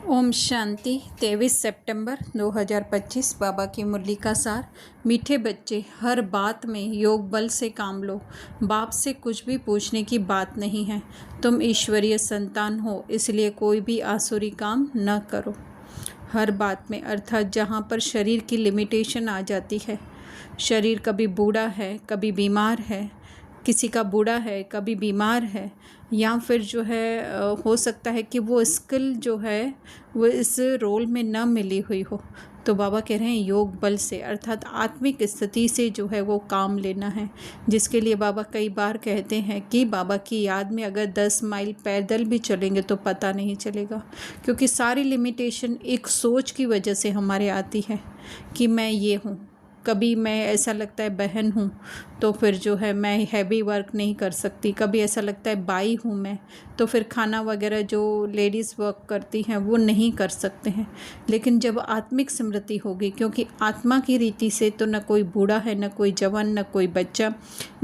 ओम शांति। 23 सितंबर 2025। बाबा की मुरली का सार। मीठे बच्चे, हर बात में योग बल से काम लो। बाप से कुछ भी पूछने की बात नहीं है। तुम ईश्वरीय संतान हो, इसलिए कोई भी आसुरी काम न करो। हर बात में अर्थात जहाँ पर शरीर की लिमिटेशन आ जाती है। शरीर कभी बूढ़ा है, कभी बीमार है, किसी का बूढ़ा है, कभी बीमार है, या फिर जो है हो सकता है कि वो स्किल जो है वो इस रोल में न मिली हुई हो, तो बाबा कह रहे हैं योग बल से अर्थात आत्मिक स्थिति से जो है वो काम लेना है। जिसके लिए बाबा कई बार कहते हैं कि बाबा की याद में अगर 10 माइल पैदल भी चलेंगे तो पता नहीं चलेगा, क्योंकि सारी लिमिटेशन एक सोच की वजह से हमारे आती है कि मैं ये हूँ। कभी मैं ऐसा लगता है बहन हूँ तो फिर जो है मैं हैवी वर्क नहीं कर सकती। कभी ऐसा लगता है बाई हूँ मैं तो फिर खाना वगैरह जो लेडीज़ वर्क करती हैं वो नहीं कर सकते हैं। लेकिन जब आत्मिक स्मृति होगी, क्योंकि आत्मा की रीति से तो न कोई बूढ़ा है, न कोई जवान, न कोई बच्चा,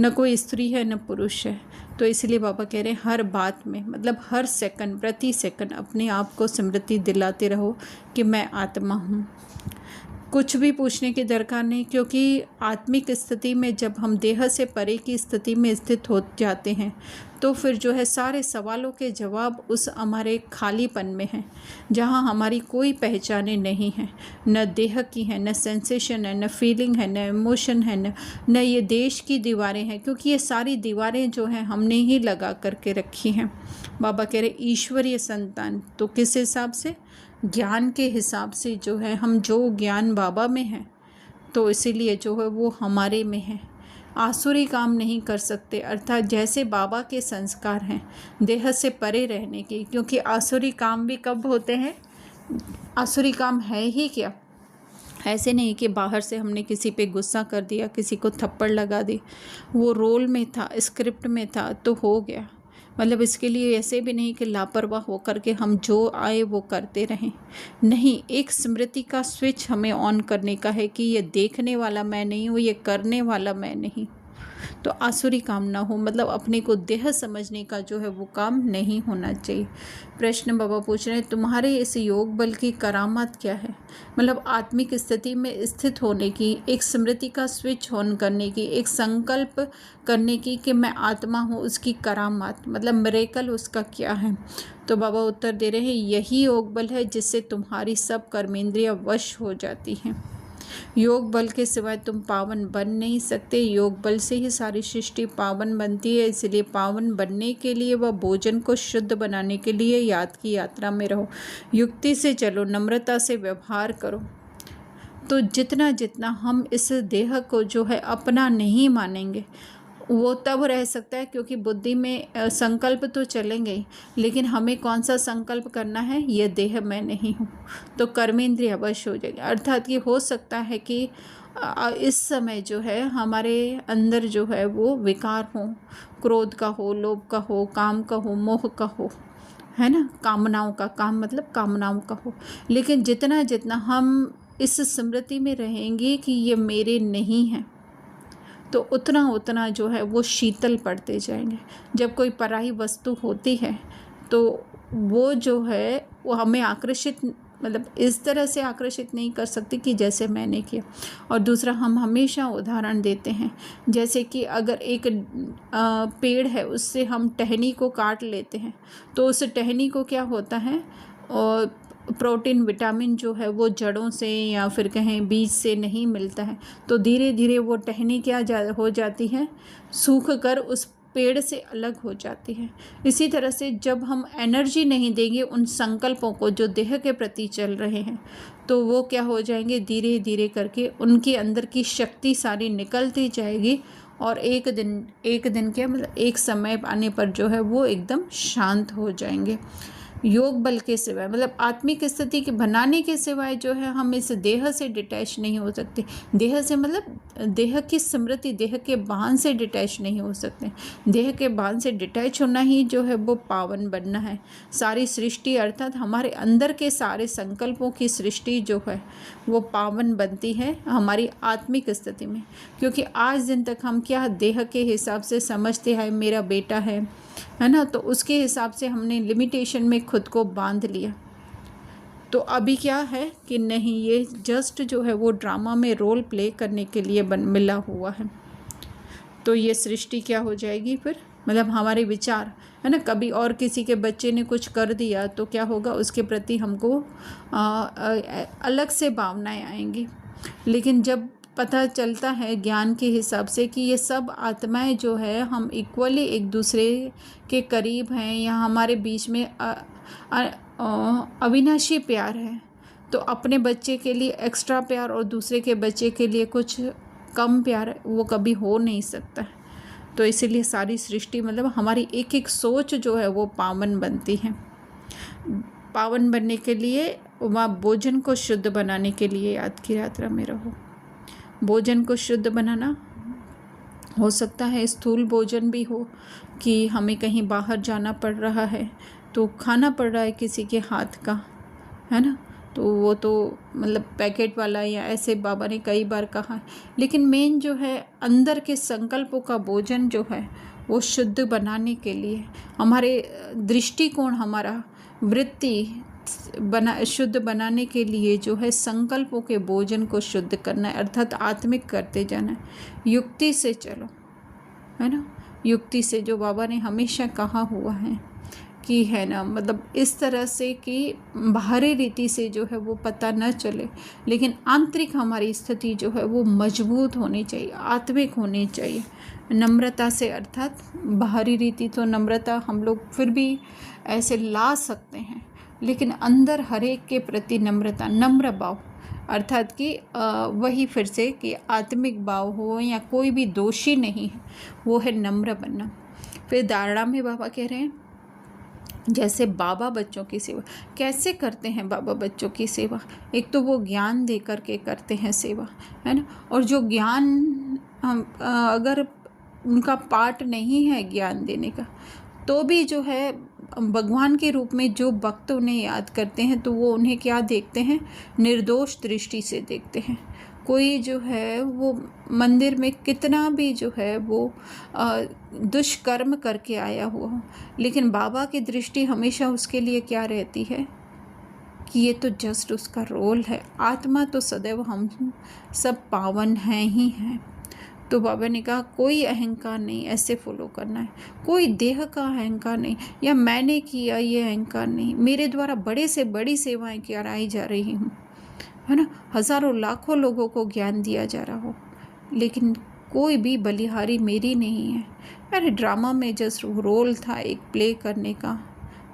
न कोई स्त्री है, न पुरुष है। तो इसलिए बाबा कह रहे हैं हर बात में मतलब हर सेकंड प्रति सेकंड अपने आप को स्मृति दिलाते रहो कि मैं आत्मा हूँ। कुछ भी पूछने की दरकार नहीं, क्योंकि आत्मिक स्थिति में जब हम देह से परे की स्थिति में स्थित हो जाते हैं तो फिर जो है सारे सवालों के जवाब उस हमारे खालीपन में हैं, जहाँ हमारी कोई पहचाने नहीं है। न देह की है, न सेंसेशन है, न फीलिंग है, न इमोशन है, न ये देश की दीवारें हैं, क्योंकि ये सारी दीवारें जो हैं हमने ही लगा करके रखी हैं। बाबा कह रहे ईश्वरीय संतान तो किस हिसाब से, ज्ञान के हिसाब से जो है हम जो ज्ञान बाबा में है तो इसीलिए जो है वो हमारे में है। आसुरी काम नहीं कर सकते, अर्थात जैसे बाबा के संस्कार हैं देह से परे रहने के, क्योंकि आसुरी काम भी कब होते हैं, आसुरी काम है ही क्या, ऐसे नहीं कि बाहर से हमने किसी पे गुस्सा कर दिया, किसी को थप्पड़ लगा दी, वो रोल में था, स्क्रिप्ट में था तो हो गया। मतलब इसके लिए ऐसे भी नहीं कि लापरवाह होकर के हम जो आए वो करते रहें। नहीं, एक स्मृति का स्विच हमें ऑन करने का है कि ये देखने वाला मैं नहीं हूँ, ये करने वाला मैं नहीं। तो आसुरी काम ना हो, मतलब अपने को देह समझने का जो है वो काम नहीं होना चाहिए। प्रश्न बाबा पूछ रहे हैं तुम्हारे इस योग बल की करामात क्या है। मतलब आत्मिक स्थिति में स्थित होने की, एक स्मृति का स्विच ऑन करने की, एक संकल्प करने की कि मैं आत्मा हूँ, उसकी करामात मतलब मिरेकल उसका क्या है। तो बाबा उत्तर दे रहे हैं यही योग बल है जिससे तुम्हारी सब कर्मेंद्रियाँ वश हो जाती हैं। योग बल के सिवाय तुम पावन बन नहीं सकते। योग बल से ही सारी सृष्टि पावन बनती है, इसलिए पावन बनने के लिए व भोजन को शुद्ध बनाने के लिए याद की यात्रा में रहो। युक्ति से चलो, नम्रता से व्यवहार करो। तो जितना जितना हम इस देह को जो है अपना नहीं मानेंगे वो तब रह सकता है, क्योंकि बुद्धि में संकल्प तो चलेंगे ही, लेकिन हमें कौन सा संकल्प करना है, ये देह मैं नहीं हूँ, तो कर्मेंद्रिय अवश्य हो जाएगी। अर्थात ये हो सकता है कि इस समय जो है हमारे अंदर जो है वो विकार हो, क्रोध का हो, लोभ का हो, काम का हो, मोह का हो, है ना, कामनाओं का, काम मतलब कामनाओं का हो। लेकिन जितना जितना हम इस स्मृति में रहेंगे कि ये मेरे नहीं हैं तो उतना उतना जो है वो शीतल पड़ते जाएंगे। जब कोई पराई वस्तु होती है तो वो जो है वो हमें आकर्षित मतलब इस तरह से आकर्षित नहीं कर सकती कि जैसे मैंने किया। और दूसरा, हम हमेशा उदाहरण देते हैं जैसे कि अगर एक पेड़ है उससे हम टहनी को काट लेते हैं तो उस टहनी को क्या होता है, और प्रोटीन विटामिन जो है वो जड़ों से या फिर कहें बीज से नहीं मिलता है, तो धीरे धीरे वो टहनी क्या हो जाती है, सूख कर उस पेड़ से अलग हो जाती है। इसी तरह से जब हम एनर्जी नहीं देंगे उन संकल्पों को जो देह के प्रति चल रहे हैं तो वो क्या हो जाएंगे, धीरे धीरे करके उनके अंदर की शक्ति सारी निकलती जाएगी और एक दिन क्या मतलब एक समय आने पर जो है वो एकदम शांत हो जाएंगे। योग बल के सिवाय मतलब आत्मिक स्थिति के बनाने के सिवाय जो है हम इस देह से डिटैच नहीं हो सकते। देह से मतलब देह की स्मृति, देह के बांध से डिटैच नहीं हो सकते। देह के बांध से डिटैच होना ही जो है वो पावन बनना है। सारी सृष्टि अर्थात हमारे अंदर के सारे संकल्पों की सृष्टि जो है वो पावन बनती है हमारी आत्मिक स्थिति में। क्योंकि आज दिन तक हम क्या देह के हिसाब से समझते हैं, मेरा बेटा है ना, तो उसके हिसाब से हमने लिमिटेशन में खुद को बांध लिया। तो अभी क्या है कि नहीं, ये जस्ट जो है वो ड्रामा में रोल प्ले करने के लिए मिला हुआ है। तो ये सृष्टि क्या हो जाएगी फिर, मतलब हमारे विचार है ना, कभी और किसी के बच्चे ने कुछ कर दिया तो क्या होगा, उसके प्रति हमको अलग से भावनाएं आएंगी। लेकिन जब पता चलता है ज्ञान के हिसाब से कि ये सब आत्माएं जो है हम इक्वली एक दूसरे के करीब हैं, या हमारे बीच में अविनाशी प्यार है, तो अपने बच्चे के लिए एक्स्ट्रा प्यार और दूसरे के बच्चे के लिए कुछ कम प्यार वो कभी हो नहीं सकता। तो इसीलिए सारी सृष्टि मतलब हमारी एक एक सोच जो है वो पावन बनती है। पावन बनने के लिए वहाँ भोजन को शुद्ध बनाने के लिए याद की यात्रा में रहो। भोजन को शुद्ध बनाना हो सकता है स्थूल भोजन भी हो, कि हमें कहीं बाहर जाना पड़ रहा है तो खाना पड़ रहा है किसी के हाथ का, है ना, तो वो तो मतलब पैकेट वाला या ऐसे बाबा ने कई बार कहा है। लेकिन मेन जो है अंदर के संकल्पों का भोजन जो है वो शुद्ध बनाने के लिए, हमारे दृष्टिकोण, हमारा वृत्ति शुद्ध बनाने के लिए जो है संकल्पों के भोजन को शुद्ध करना है, अर्थात आत्मिक करते जाना है। युक्ति से चलो, है ना, युक्ति से, जो बाबा ने हमेशा कहा हुआ है कि है ना, मतलब इस तरह से कि बाहरी रीति से जो है वो पता न चले, लेकिन आंतरिक हमारी स्थिति जो है वो मजबूत होनी चाहिए, आत्मिक होनी चाहिए, नम्रता से। अर्थात बाहरी रीति तो नम्रता हम लोग फिर भी ऐसे ला सकते हैं, लेकिन अंदर हर एक के प्रति नम्रता, नम्र भाव, अर्थात कि वही फिर से कि आत्मिक भाव हो, या कोई भी दोषी नहीं है, वो है नम्र बनना। फिर धारणा में बाबा कह रहे हैं जैसे बाबा बच्चों की सेवा कैसे करते हैं। बाबा बच्चों की सेवा एक तो वो ज्ञान दे करके करते हैं सेवा, है ना, और जो ज्ञान हम अगर उनका पार्ट नहीं है ज्ञान देने का, तो भी जो है भगवान के रूप में जो भक्त उन्हें याद करते हैं तो वो उन्हें क्या देखते हैं, निर्दोष दृष्टि से देखते हैं। कोई जो है वो मंदिर में कितना भी जो है वो दुष्कर्म करके आया हुआ हो, लेकिन बाबा की दृष्टि हमेशा उसके लिए क्या रहती है कि ये तो जस्ट उसका रोल है, आत्मा तो सदैव हम सब पावन हैं ही हैं। तो बाबा ने कहा कोई अहंकार नहीं, ऐसे फॉलो करना है, कोई देह का अहंकार नहीं, या मैंने किया ये अहंकार नहीं, मेरे द्वारा बड़े से बड़ी सेवाएं कराई जा रही हूँ, है ना, हज़ारों लाखों लोगों को ज्ञान दिया जा रहा हो, लेकिन कोई भी बलिहारी मेरी नहीं है। अरे ड्रामा में जस्ट रोल था एक प्ले करने का,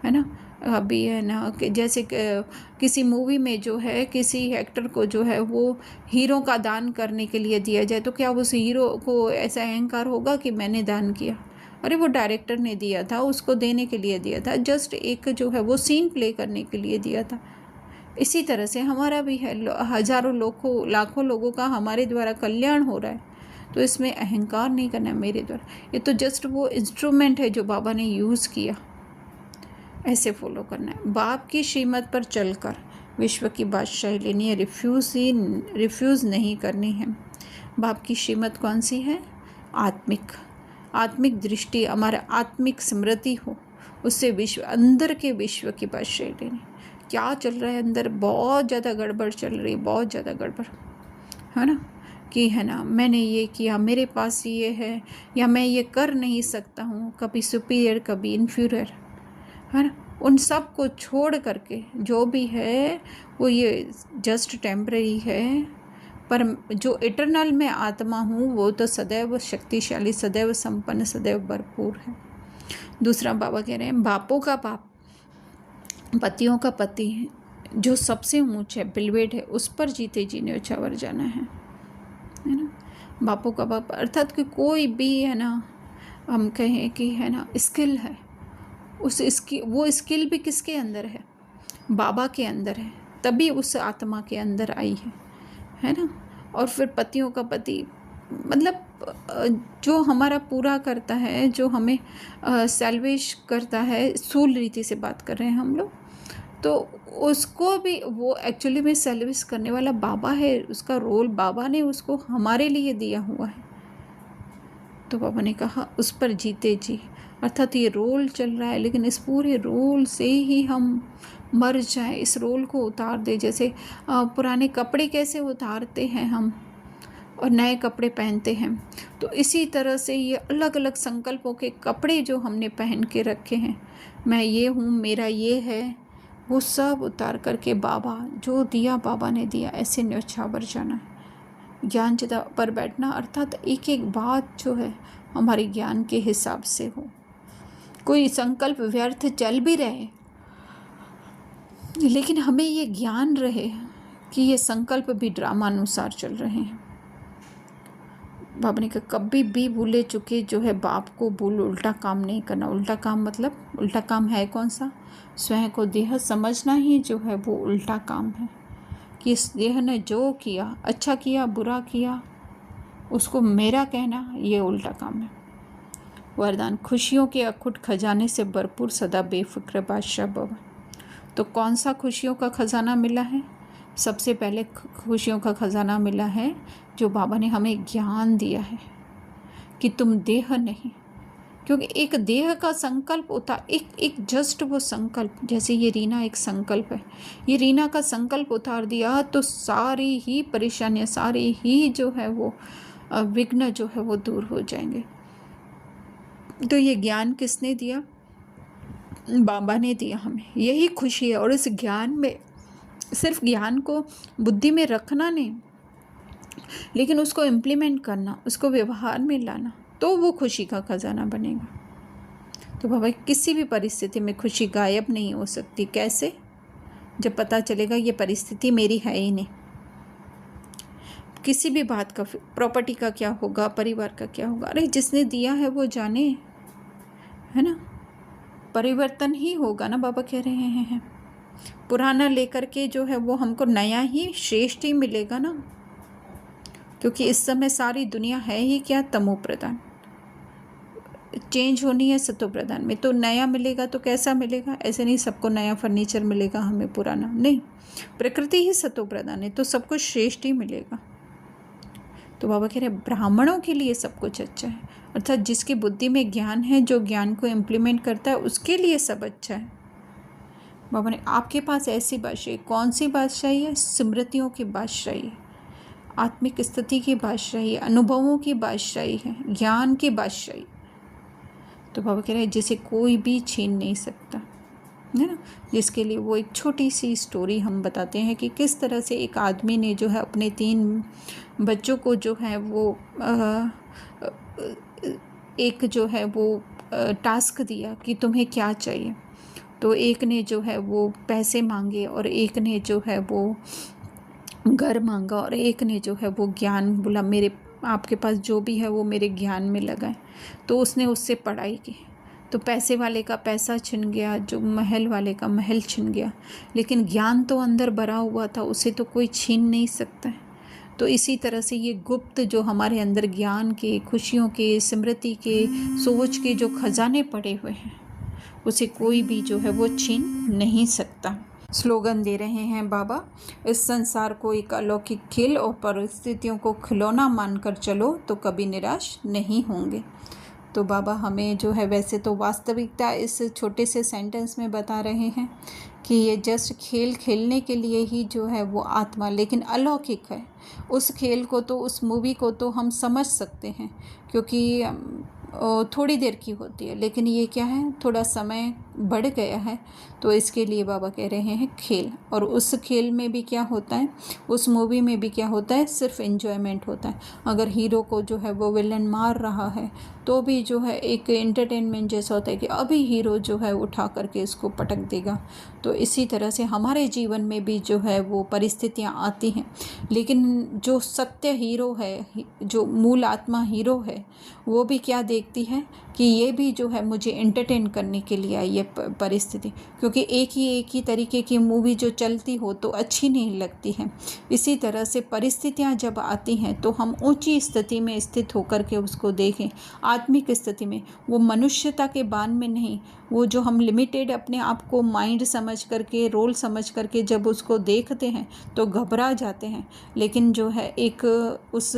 है ना, अभी है ना कि जैसे किसी मूवी में जो है किसी एक्टर को जो है वो हीरो का दान करने के लिए दिया जाए, तो क्या उस हीरो को ऐसा अहंकार होगा कि मैंने दान किया? अरे वो डायरेक्टर ने दिया था, उसको देने के लिए दिया था, जस्ट एक जो है वो सीन प्ले करने के लिए दिया था। इसी तरह से हमारा भी है, हज़ारों लाखों लोगों का हमारे द्वारा कल्याण हो रहा है, तो इसमें अहंकार नहीं करना है मेरे द्वारा, ये तो जस्ट वो इंस्ट्रूमेंट है जो बाबा ने यूज़ किया, ऐसे फॉलो करना है। बाप की श्रीमत पर चलकर विश्व की बादशाही लेनी है, रिफ्यूज़ नहीं करनी है। बाप की श्रीमत कौन सी है? आत्मिक दृष्टि, हमारा आत्मिक स्मृति हो, उससे विश्व, अंदर के विश्व की बादशाही लेनी। क्या चल रहा है अंदर? बहुत ज़्यादा गड़बड़ चल रही है, बहुत ज़्यादा गड़बड़, है ना, कि है ना मैंने ये किया, मेरे पास ये है, या मैं ये कर नहीं सकता हूँ, कभी सुपीरियर कभी इन्फीरियर, है ना, उन सब को छोड़ करके जो भी है वो ये जस्ट टेम्परेरी है, पर जो इटरनल में आत्मा हूँ वो तो सदैव शक्तिशाली, सदैव संपन्न, सदैव भरपूर है। दूसरा बाबा कह रहे हैं बापों का बाप, पतियों का पति है, जो सबसे ऊंचा है, बिलवेट है, उस पर जीते जीने उछावर जाना है ना। बापों का बाप अर्थात कि कोई भी है ना, हम कहें कि है ना स्किल है, वो स्किल भी किसके अंदर है? बाबा के अंदर है, तभी उस आत्मा के अंदर आई है ना। और फिर पतियों का पति मतलब जो हमारा पूरा करता है, जो हमें सैल्वेज करता है, स्थूल रीति से बात कर रहे हैं हम लोग, तो उसको भी वो एक्चुअली में सैल्वेज करने वाला बाबा है, उसका रोल बाबा ने उसको हमारे लिए दिया हुआ है। तो बाबा ने कहा उस पर जीते जी, अर्थात ये रोल चल रहा है, लेकिन इस पूरे रोल से ही हम मर जाए, इस रोल को उतार दे। जैसे पुराने कपड़े कैसे उतारते हैं हम और नए कपड़े पहनते हैं, तो इसी तरह से ये अलग अलग संकल्पों के कपड़े जो हमने पहन के रखे हैं, मैं ये हूँ, मेरा ये है, वो सब उतार करके बाबा जो दिया, बाबा ने दिया, ऐसे न्यौछावर जाना है। ज्ञान चिता पर बैठना अर्थात एक एक बात जो है हमारे ज्ञान के हिसाब से हो। कोई संकल्प व्यर्थ चल भी रहे, लेकिन हमें ये ज्ञान रहे कि ये संकल्प भी ड्रामानुसार चल रहे हैं। बाबा ने कहा कभी भी भूले चुके जो है बाप को भूल उल्टा काम नहीं करना। उल्टा काम मतलब उल्टा काम है कौन सा? स्वयं को देह समझना ही जो है वो उल्टा काम है कि इस देह ने जो किया, अच्छा किया बुरा किया, उसको मेरा कहना, ये उल्टा काम है। वरदान, खुशियों के अखुट खजाने से भरपूर सदा बेफिक्र बादशाह भव। तो कौन सा खुशियों का खजाना मिला है? सबसे पहले खुशियों का खजाना मिला है जो बाबा ने हमें ज्ञान दिया है कि तुम देह नहीं, क्योंकि एक देह का संकल्प होता, एक जस्ट वो संकल्प, जैसे ये रीना एक संकल्प है, ये रीना का संकल्प उतार दिया तो सारी ही परेशानियाँ, सारी ही जो है वो विघ्न जो है वो दूर हो जाएंगे। तो ये ज्ञान किसने दिया? बाबा ने दिया हमें। यही खुशी है। और इस ज्ञान में सिर्फ ज्ञान को बुद्धि में रखना नहीं, लेकिन उसको इम्प्लीमेंट करना, उसको व्यवहार में लाना, तो वो खुशी का खजाना बनेगा। तो बाबा किसी भी परिस्थिति में खुशी गायब नहीं हो सकती। कैसे? जब पता चलेगा ये परिस्थिति मेरी है ही नहीं। किसी भी बात का, प्रॉपर्टी का क्या होगा, परिवार का क्या होगा, अरे जिसने दिया है वो जाने, है ना। परिवर्तन ही होगा ना, बाबा कह रहे हैं। पुराना लेकर के जो है वो हमको नया ही श्रेष्ठ ही मिलेगा ना, क्योंकि इस समय सारी दुनिया है ही क्या, तमो प्रधान। चेंज होनी है सतो प्रधान में, तो नया मिलेगा तो कैसा मिलेगा? ऐसे नहीं सबको नया फर्नीचर मिलेगा, हमें पुराना नहीं। प्रकृति ही सतो प्रधान है, तो सब कुछ श्रेष्ठ ही मिलेगा। तो बाबा कह रहे हैं ब्राह्मणों के लिए सब कुछ अच्छा है, अर्थात जिसकी बुद्धि में ज्ञान है, जो ज्ञान को इम्प्लीमेंट करता है, उसके लिए सब अच्छा है। बाबा ने आपके पास ऐसी बादशाही, कौन सी बादशाही है? स्मृतियों की बादशाही है, आत्मिक स्थिति की बादशाही, अनुभवों की बादशाही है, ज्ञान की बादशाही। तो बाबा कह रहे हैं जिसे कोई भी छीन नहीं सकता, है ना। जिसके लिए वो एक छोटी सी स्टोरी हम बताते हैं कि किस तरह से एक आदमी ने जो है अपने 3 बच्चों को जो है वो एक जो है वो टास्क दिया कि तुम्हें क्या चाहिए। तो एक ने जो है वो पैसे मांगे, और एक ने जो है वो घर मांगा, और एक ने जो है वो ज्ञान बोला, मेरे आपके पास जो भी है वो मेरे ज्ञान में लगाए। तो उसने उससे पढ़ाई की। तो पैसे वाले का पैसा छिन गया, जो महल वाले का महल छिन गया, लेकिन ज्ञान तो अंदर भरा हुआ था, उसे तो कोई छीन नहीं सकता है। तो इसी तरह से ये गुप्त जो हमारे अंदर ज्ञान के, खुशियों के, स्मृति के, सोच के जो खजाने पड़े हुए हैं, उसे कोई भी जो है वो छीन नहीं सकता। स्लोगन दे रहे हैं बाबा, इस संसार को एक अलौकिक खेल और परिस्थितियों को खिलौना मानकर चलो तो कभी निराश नहीं होंगे। तो बाबा हमें जो है, वैसे तो वास्तविकता इस छोटे से सेंटेंस में बता रहे हैं कि ये जस्ट खेल खेलने के लिए ही जो है वो आत्मा, लेकिन अलौकिक है। उस खेल को तो, उस मूवी को तो हम समझ सकते हैं, क्योंकि थोड़ी देर की होती है, लेकिन ये क्या है, थोड़ा समय बढ़ गया है। तो इसके लिए बाबा कह रहे हैं खेल। और उस खेल में भी क्या होता है, उस मूवी में भी क्या होता है, सिर्फ एंजॉयमेंट होता है। अगर हीरो को जो है वो विलन मार रहा है तो भी जो है एक एंटरटेनमेंट जैसा होता है कि अभी हीरो जो है उठा करके इसको पटक देगा। तो इसी तरह से हमारे जीवन में भी जो है वो परिस्थितियाँ आती हैं, लेकिन जो सत्य हीरो है, जो मूल आत्मा हीरो है, वो भी क्या देखती है कि ये भी जो है मुझे एंटरटेन करने के लिए आई ये परिस्थिति, क्योंकि एक ही तरीके की मूवी जो चलती हो तो अच्छी नहीं लगती है। इसी तरह से परिस्थितियां जब आती हैं तो हम ऊंची स्थिति में स्थित होकर के उसको देखें, आत्मिक स्थिति में, वो मनुष्यता के बान में नहीं, वो जो हम लिमिटेड अपने आप को माइंड समझ करके, रोल समझ करके जब उसको देखते हैं तो घबरा जाते हैं। लेकिन जो है एक उस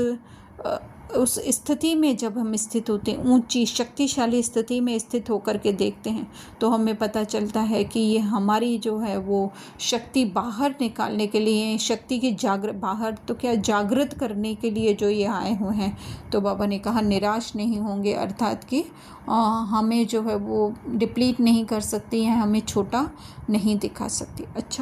उस स्थिति में जब हम स्थित होते हैं, ऊंची शक्तिशाली स्थिति में स्थित होकर के देखते हैं, तो हमें पता चलता है कि ये हमारी जो है वो शक्ति बाहर निकालने के लिए, शक्ति की बाहर तो क्या जागृत करने के लिए जो ये आए हुए हैं। तो बाबा ने कहा निराश नहीं होंगे, अर्थात कि हमें जो है वो डिप्लीट नहीं कर सकती हैं, हमें छोटा नहीं दिखा सकती। अच्छा।